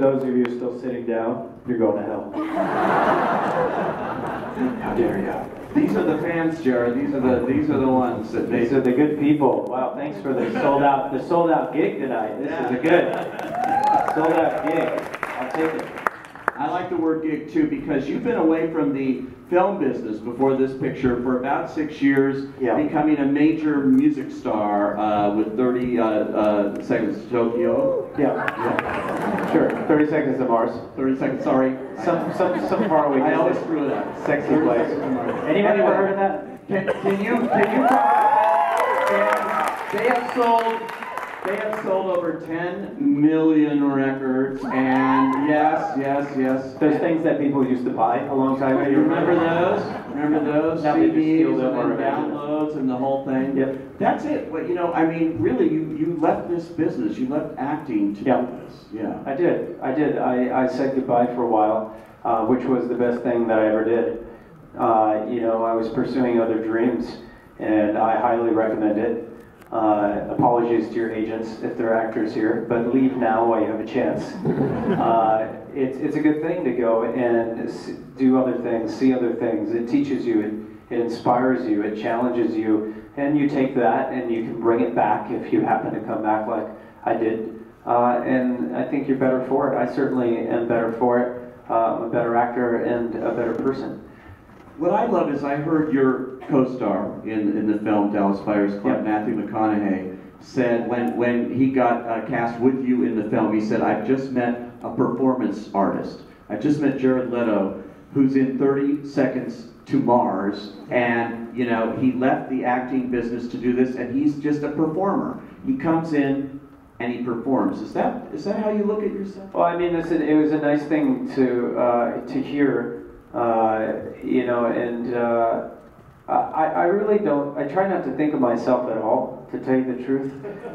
those of you still sitting down, you're going to hell. How dare you? These are the fans, Jared. These are the ones that they. These are the good people. Wow, thanks for the sold out gig tonight. This is a good sold out gig. I'll take it. I like the word gig too because you've been away from the film business before this picture for about 6 years, becoming a major music star with 30 Seconds to Tokyo. Yeah. Sure. 30 Seconds to Mars. 30 Seconds. Sorry. Some far away. I always screw it up. Sexy place. Anybody ever heard of that? Can you? They have sold over 10 million records, and yes. Those things that people used to buy a long time ago. You remember those? Remember those? Now they just steal CDs them or and downloads and the whole thing? Yep. That's it. Well, you know, I mean, really, you left this business. You left acting to do this. Yeah. I did. I said goodbye for a while, which was the best thing that I ever did. You know, I was pursuing other dreams, and I highly recommend it. Apologies to your agents if they're actors here, but leave now while you have a chance. It's a good thing to go and do other things, see other things. It teaches you, it inspires you, it challenges you, and you take that and you can bring it back if you happen to come back like I did. And I think you're better for it. I certainly am better for it. I'm a better actor and a better person. What I love is I heard your co-star in the film Dallas Buyers Club, Matthew McConaughey, said when he got cast with you in the film, he said, "I've just met a performance artist. I just met Jared Leto, who's in 30 Seconds to Mars, and you know he left the acting business to do this, and he's just a performer. He comes in and he performs." Is that how you look at yourself? Well, I mean, it was a nice thing to hear. You know, and I really don't, I try not to think of myself at all, to tell you the truth.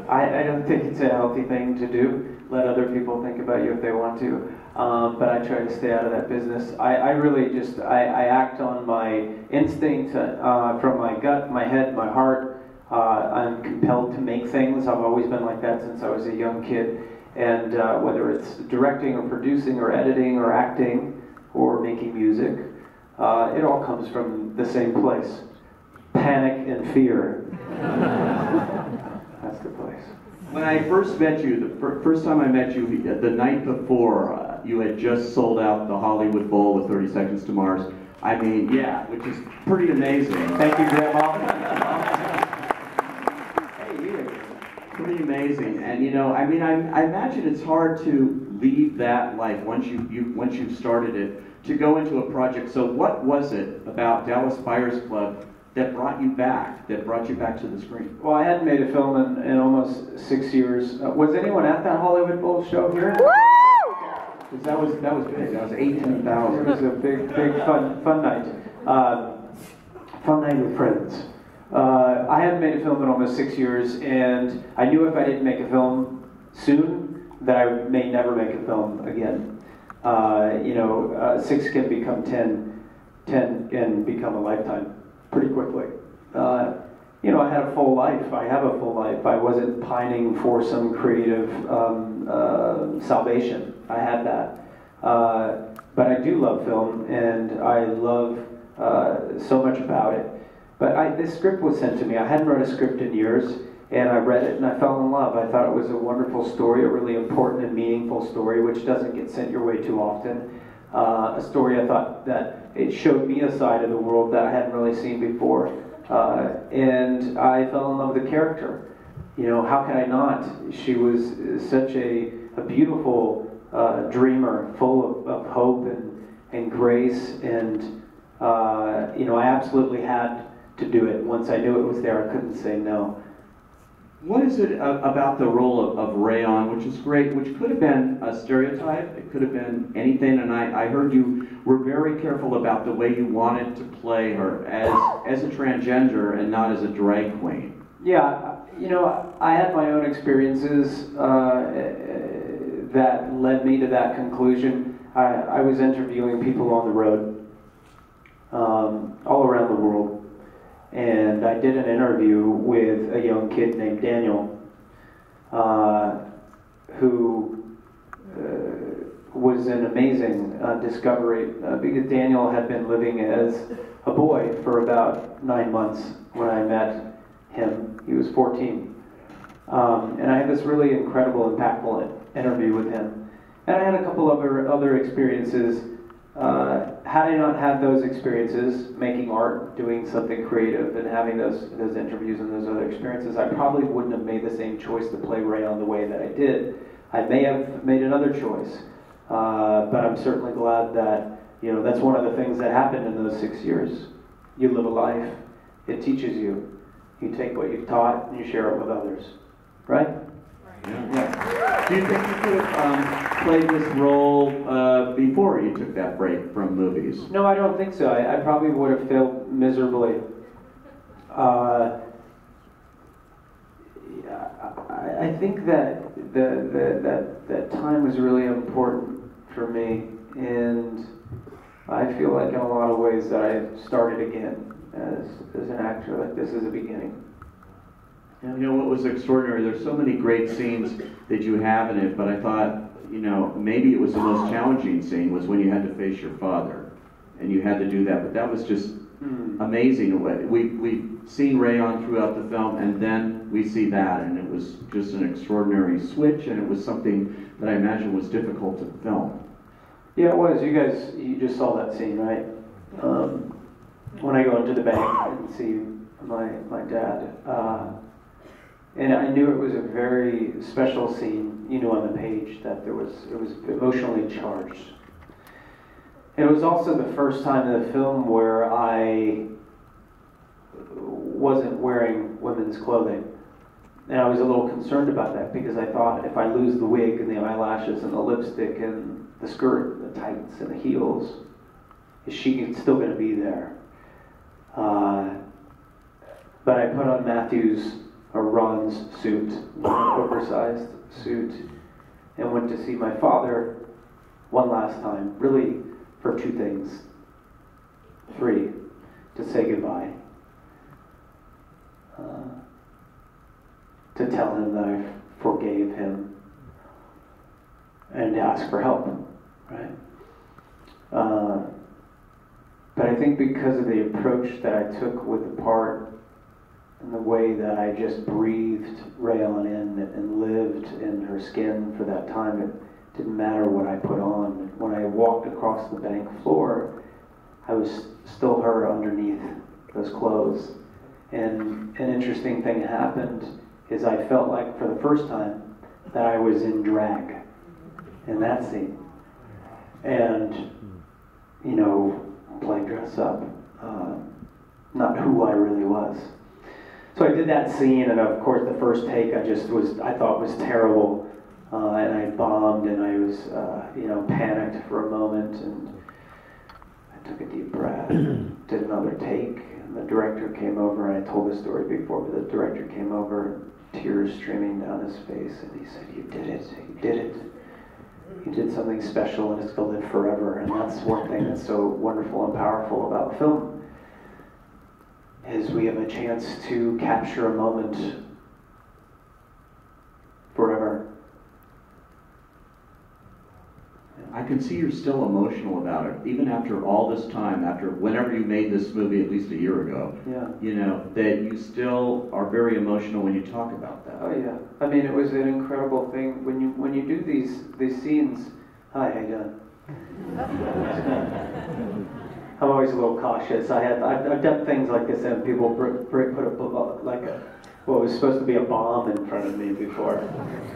I don't think it's a healthy thing to do. Let other people think about you if they want to. But I try to stay out of that business. I really just, I act on my instinct from my gut, my head, my heart. I'm compelled to make things. I've always been like that since I was a young kid. And whether it's directing or producing or editing or acting, or making music, it all comes from the same place. Panic and fear. That's the place. When I first met you, the first time I met you, the night before, you had just sold out the Hollywood Bowl with 30 Seconds to Mars. I mean, yeah, which is pretty amazing. Thank you, Grandma. Hey, you. Pretty amazing. And you know, I mean, I imagine it's hard to leave that life once you've started it to go into a project. So what was it about Dallas Buyers Club that brought you back to the screen? Well, I hadn't made a film in almost 6 years. Was anyone at that Hollywood Bowl show here? Woo! That was big. That was 18,000. It was a big fun night. Fun night with friends. I hadn't made a film in almost 6 years, and I knew if I didn't make a film soon, that I may never make a film again. You know, 6 can become 10, 10 can become a lifetime pretty quickly. You know, I had a full life. I have a full life. I wasn't pining for some creative salvation. I had that. But I do love film, and I love so much about it. But this script was sent to me. I hadn't read a script in years. And I read it and I fell in love. I thought it was a wonderful story, a really important and meaningful story, which doesn't get sent your way too often. A story I thought that it showed me a side of the world that I hadn't really seen before. And I fell in love with the character. You know, how could I not? She was such a beautiful dreamer, full of hope and grace. And, you know, I absolutely had to do it. Once I knew it was there, I couldn't say no. What is it about the role of Rayon, which is great, which could have been a stereotype, it could have been anything, and I heard you were very careful about the way you wanted to play her as a transgender and not as a drag queen. Yeah, you know, I had my own experiences that led me to that conclusion. I was interviewing people on the road, all around the world. And I did an interview with a young kid named Daniel, who was an amazing discovery because Daniel had been living as a boy for about 9 months when I met him. He was 14. And I had this really incredible, impactful interview with him. And I had a couple of other experiences. Had I not had those experiences, making art, doing something creative, and having those interviews and those other experiences, I probably wouldn't have made the same choice to play Rayon the way that I did. I may have made another choice, but I'm certainly glad that, you know, that's one of the things that happened in those 6 years. You live a life, it teaches you. You take what you've taught and you share it with others, right? Yeah. Do you think you could have played this role before you took that break from movies? No, I don't think so. I probably would have failed miserably. I think that that time was really important for me, and I feel like in a lot of ways that I started again as an actor. Like this is a beginning. You know what was extraordinary? There's so many great scenes that you have in it, but I thought, you know, maybe it was the most challenging scene was when you had to face your father, and you had to do that. But that was just amazing. We've seen Rayon throughout the film, and then we see that, and it was just an extraordinary switch, and it was something that I imagine was difficult to film. Yeah, it was. You just saw that scene, right? When I go into the bank and see my dad. And I knew it was a very special scene. You knew on the page that it was emotionally charged. And it was also the first time in the film where I wasn't wearing women's clothing. And I was a little concerned about that because I thought if I lose the wig and the eyelashes and the lipstick and the skirt, the tights and the heels, is she still going to be there? But I put on Matthew's Ron's suit, an oversized suit, and went to see my father one last time, really for 2 things. 3, to say goodbye. To tell him that I forgave him and to ask for help, right? But I think because of the approach that I took with the part and the way that I just breathed Rayon in and lived in her skin for that time, it didn't matter what I put on. When I walked across the bank floor, I was still her underneath those clothes. And an interesting thing happened is I felt like for the first time that I was in drag in that scene. And, you know, playing dress up, not who I really was. So I did that scene, and of course the first take I thought was terrible, and I bombed, and I was, panicked for a moment, and I took a deep breath, did another take, and the director came over, and I told this story before, but the director came over, tears streaming down his face, and he said, "You did it, you did it. You did something special, and it's going to live forever." And that's one thing that's so wonderful and powerful about film, is we have a chance to capture a moment forever. I can see you're still emotional about it, even after all this time, after whenever you made this movie at least a year ago. Yeah. You know, that you still are very emotional when you talk about that. Oh yeah. I mean, it was an incredible thing when you do these scenes. Hi, how you doing? I'm always a little cautious. I've done things like this, and people put what was supposed to be a bomb in front of me before.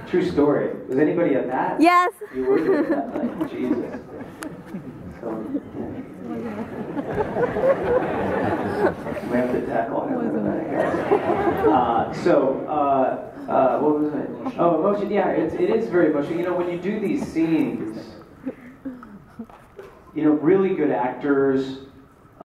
True story. Was anybody at that? Yes. You were doing that, like Jesus. So we have to tackle him, I guess. What was it? Oh, emotion. Yeah, it is very emotional. You know, when you do these scenes, you know, really good actors